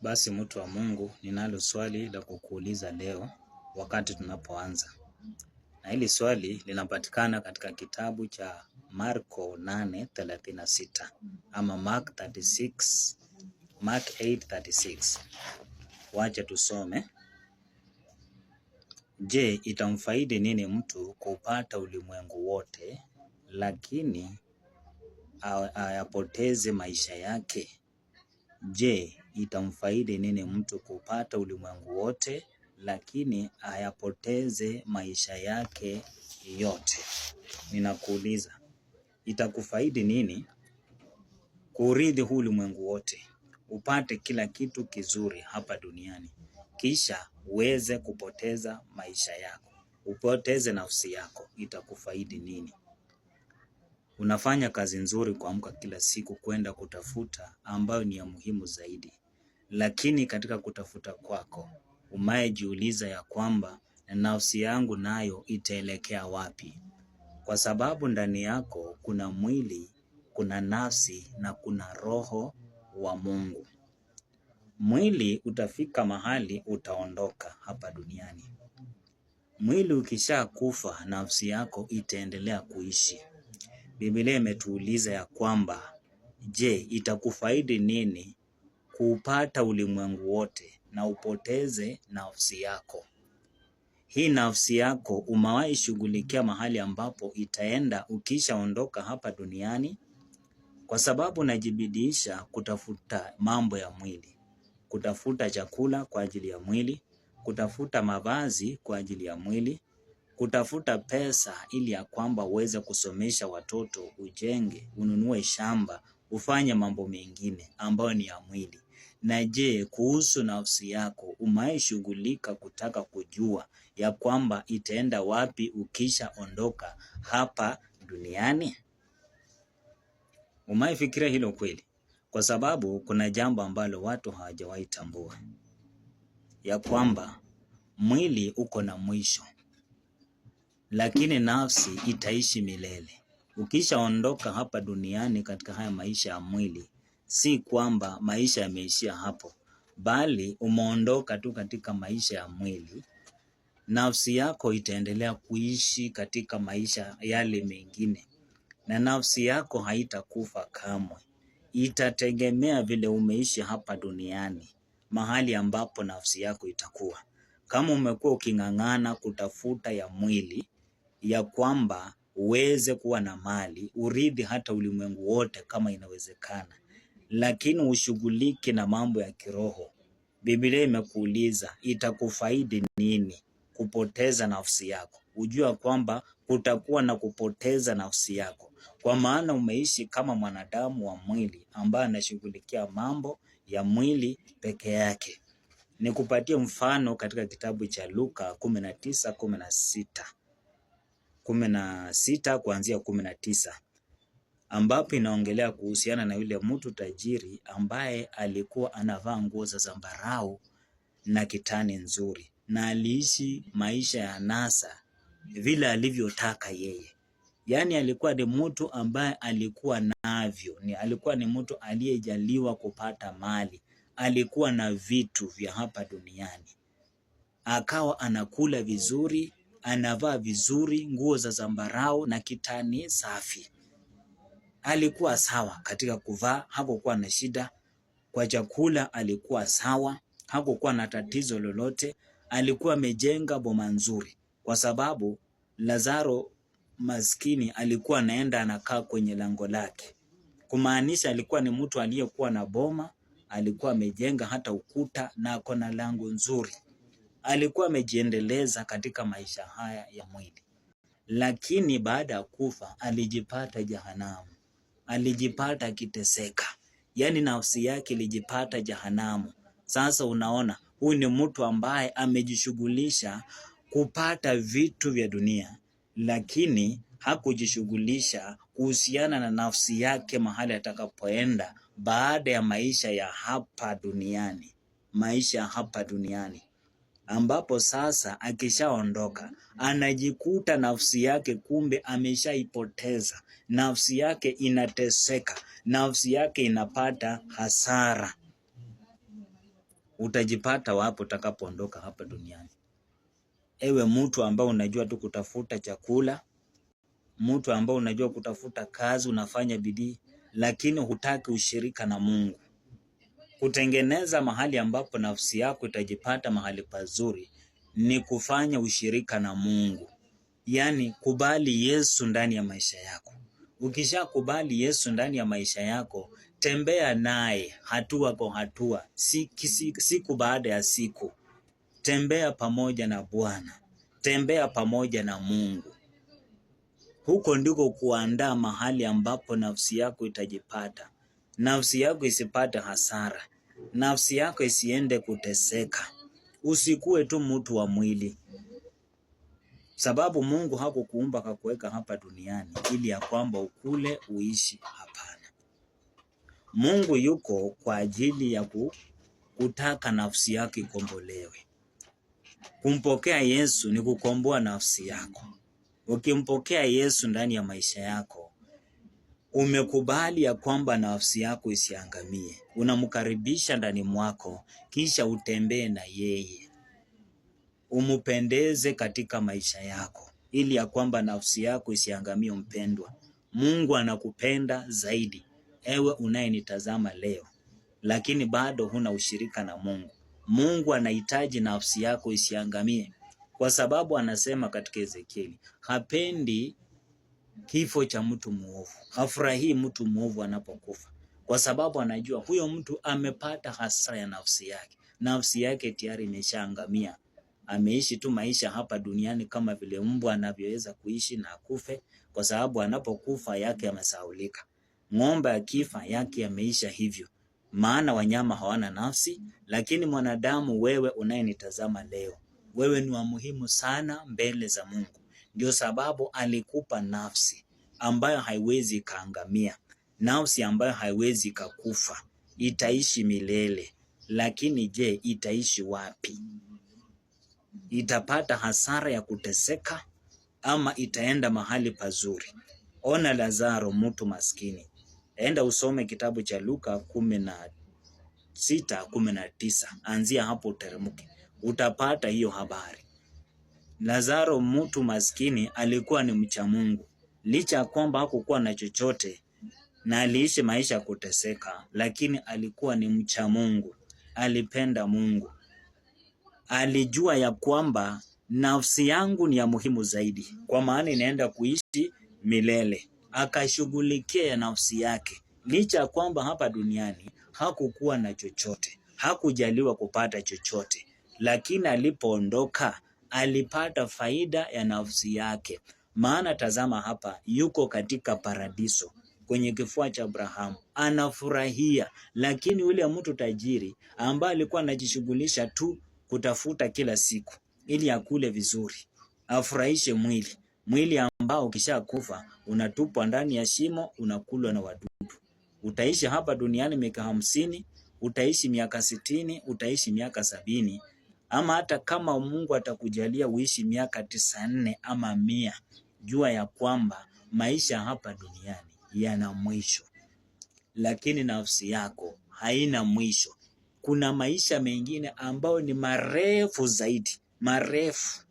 Basi mtu wa Mungu, ninalo swali la kukuuliza leo wakati tunapoanza. Na hili swali linapatikana katika kitabu cha Marko 8:36 ama Mark 8:36. Wacha tusome. Je, itamfaidi nini mtu kupata ulimwengu wote lakini ayapoteze maisha yake? Je, itamfaidi nini mtu kupata ulimwengu wote lakini ayapoteze maisha yake yote? Ninakuuliza, itakufaidi nini kuurithi huu ulimwengu wote, upate kila kitu kizuri hapa duniani, kisha uweze kupoteza maisha yako, upoteze nafsi yako? Itakufaidi nini? Unafanya kazi nzuri kuamka kila siku kwenda kutafuta ambayo ni ya muhimu zaidi. Lakini katika kutafuta kwako, umejiuliza ya kwamba nafsi yangu nayo itaelekea wapi? Kwa sababu ndani yako kuna mwili, kuna nafsi na kuna roho wa Mungu. Mwili utafika mahali utaondoka hapa duniani. Mwili ukisha kufa, nafsi yako itaendelea kuishi. Biblia imetuuliza ya kwamba, je, itakufaidi nini kuupata ulimwengu wote na upoteze nafsi yako? Hii nafsi yako umewahi shughulikia mahali ambapo itaenda ukisha ondoka hapa duniani? Kwa sababu unajibidiisha kutafuta mambo ya mwili, kutafuta chakula kwa ajili ya mwili, kutafuta mavazi kwa ajili ya mwili, kutafuta pesa ili ya kwamba uweze kusomesha watoto, ujenge, ununue shamba, ufanye mambo mengine ambayo ni ya mwili. Na je, kuhusu nafsi yako umewahi shughulika kutaka kujua ya kwamba itaenda wapi ukisha ondoka hapa duniani? Umewahi fikiria hilo kweli? Kwa sababu kuna jambo ambalo watu hawajawahi tambua, ya kwamba mwili uko na mwisho, lakini nafsi itaishi milele. Ukisha ondoka hapa duniani katika haya maisha ya mwili, si kwamba maisha yameishia hapo, bali umeondoka tu katika maisha ya mwili. Nafsi yako itaendelea kuishi katika maisha yale mengine, na nafsi yako haitakufa kamwe. Itategemea vile umeishi hapa duniani, mahali ambapo nafsi yako itakuwa. Kama umekuwa uking'ang'ana kutafuta ya mwili, ya kwamba uweze kuwa na mali, urithi hata ulimwengu wote kama inawezekana, lakini ushughulike na mambo ya kiroho, Biblia imekuuliza, itakufaidi nini kupoteza nafsi yako? Ujua kwamba kutakuwa na kupoteza nafsi yako, kwa maana umeishi kama mwanadamu wa mwili ambaye anashughulikia mambo ya mwili peke yake. Nikupatie mfano katika kitabu cha Luka 16 kuanzia 19, ambapo inaongelea kuhusiana na yule mtu tajiri ambaye alikuwa anavaa nguo za zambarau na kitani nzuri, na aliishi maisha ya anasa vile alivyotaka yeye. Yaani alikuwa ni mtu ambaye alikuwa navyo, alikuwa ni mtu aliyejaliwa kupata mali, alikuwa na vitu vya hapa duniani. Akawa anakula vizuri, anavaa vizuri, nguo za zambarau na kitani safi. Alikuwa sawa katika kuvaa, hakukuwa na shida. Kwa chakula alikuwa sawa, hakukuwa na tatizo lolote. Alikuwa amejenga boma nzuri, kwa sababu Lazaro maskini alikuwa anaenda anakaa kwenye lango lake. Kumaanisha alikuwa ni mtu aliyekuwa na boma, alikuwa amejenga hata ukuta na ako na lango nzuri. Alikuwa amejiendeleza katika maisha haya ya mwili. Lakini baada ya kufa alijipata jehanamu. Alijipata akiteseka. Yaani nafsi yake ilijipata jehanamu. Sasa unaona, huyu ni mtu ambaye amejishughulisha kupata vitu vya dunia, lakini hakujishughulisha kuhusiana na nafsi yake mahali atakapoenda baada ya maisha ya hapa duniani. Maisha ya hapa duniani, ambapo sasa akishaondoka anajikuta nafsi yake kumbe ameshaipoteza. Nafsi yake inateseka, nafsi yake inapata hasara. utajipata wapo utakapoondoka hapa duniani. Ewe mtu ambao unajua tu kutafuta chakula, mtu ambao unajua kutafuta kazi, unafanya bidii, lakini hutaki ushirika na Mungu. Kutengeneza mahali ambapo nafsi yako itajipata mahali pazuri ni kufanya ushirika na Mungu. Yaani kubali Yesu ndani ya maisha yako. Ukisha kubali Yesu ndani ya maisha yako, tembea naye hatua kwa hatua, siku baada ya siku. Tembea pamoja na Bwana. Tembea pamoja na Mungu. Huko ndiko kuandaa mahali ambapo nafsi yako itajipata. Nafsi yako isipate hasara. Nafsi yako isiende kuteseka. Usikue tu mtu wa mwili. Sababu Mungu hakukuumba akakuweka hapa duniani ili ya kwamba ukule uishi, hapana. Mungu yuko kwa ajili ya kutaka nafsi yako ikombolewe. Kumpokea Yesu ni kukomboa nafsi yako. Ukimpokea Yesu ndani ya maisha yako, umekubali ya kwamba nafsi yako isiangamie. Unamkaribisha ndani mwako, kisha utembee na yeye. Umupendeze katika maisha yako, ili ya kwamba nafsi yako isiangamie. Mpendwa, Mungu anakupenda zaidi. Ewe unayenitazama leo, lakini bado huna ushirika na Mungu. Mungu anahitaji nafsi yako isiangamie, kwa sababu anasema katika Ezekieli, hapendi kifo cha mtu muovu. Hafurahii mtu muovu anapokufa, kwa sababu anajua huyo mtu amepata hasara ya nafsi yake. Nafsi yake tayari imeshaangamia. Ameishi tu maisha hapa duniani kama vile mbwa anavyoweza kuishi na akufe, kwa sababu anapokufa yake yamesahaulika. Ng'ombe akifa yake yameisha hivyo, maana wanyama hawana nafsi. Lakini mwanadamu, wewe unayenitazama leo, wewe ni wa muhimu sana mbele za Mungu. Ndio sababu alikupa nafsi ambayo haiwezi kaangamia, nafsi ambayo haiwezi kakufa, itaishi milele. Lakini je, itaishi wapi? Itapata hasara ya kuteseka ama itaenda mahali pazuri? Ona Lazaro, mtu maskini. Enda usome kitabu cha Luka 16:19. Anzia hapo uteremke, utapata hiyo habari. Lazaro, mtu maskini, alikuwa ni mcha Mungu. Licha ya kwamba hakukuwa na chochote na aliishi maisha ya kuteseka, lakini alikuwa ni mcha Mungu. Alipenda Mungu. Alijua ya kwamba nafsi yangu ni ya muhimu zaidi, kwa maana inaenda kuishi milele. Akashughulikia nafsi yake. Licha ya kwamba hapa duniani hakukuwa na chochote, hakujaliwa kupata chochote, lakini alipoondoka alipata faida ya nafsi yake. Maana tazama hapa, yuko katika paradiso kwenye kifua cha Abrahamu, anafurahia. Lakini yule mtu tajiri ambaye alikuwa anajishughulisha tu kutafuta kila siku ili akule vizuri, afurahishe mwili ambao ukishakufa unatupwa ndani ya shimo, unakulwa na wadudu. Utaishi hapa duniani miaka 50, utaishi miaka 60, utaishi miaka 70, ama hata kama Mungu atakujalia uishi miaka 94 ama 100, jua ya kwamba maisha hapa duniani yana mwisho. Lakini nafsi yako haina mwisho. Kuna maisha mengine ambayo ni marefu zaidi, marefu.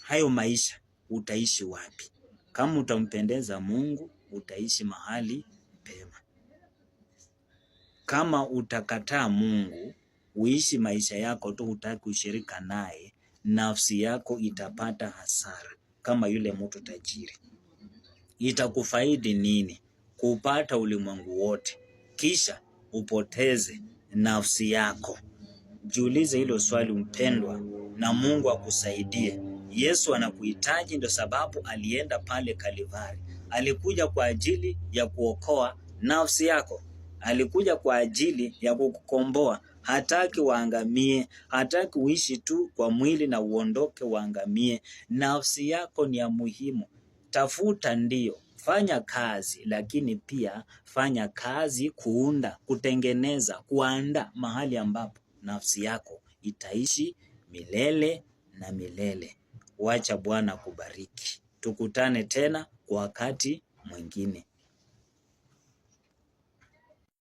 Hayo maisha utaishi wapi? Kama utampendeza Mungu, utaishi mahali pema. Kama utakataa Mungu, uishi maisha yako tu, hutaki ushirika naye, nafsi yako itapata hasara kama yule mtu tajiri. Itakufaidi nini kupata ulimwengu wote kisha upoteze nafsi yako? Jiulize hilo swali mpendwa, na Mungu akusaidie. Yesu anakuhitaji, ndio sababu alienda pale Kalvari. Alikuja kwa ajili ya kuokoa nafsi yako. Alikuja kwa ajili ya kukukomboa. Hataki waangamie, hataki uishi tu kwa mwili na uondoke waangamie. Nafsi yako ni ya muhimu. Tafuta, ndio, fanya kazi, lakini pia fanya kazi kuunda, kutengeneza, kuandaa mahali ambapo nafsi yako itaishi milele na milele. Wacha Bwana kubariki. Tukutane tena kwa wakati mwingine.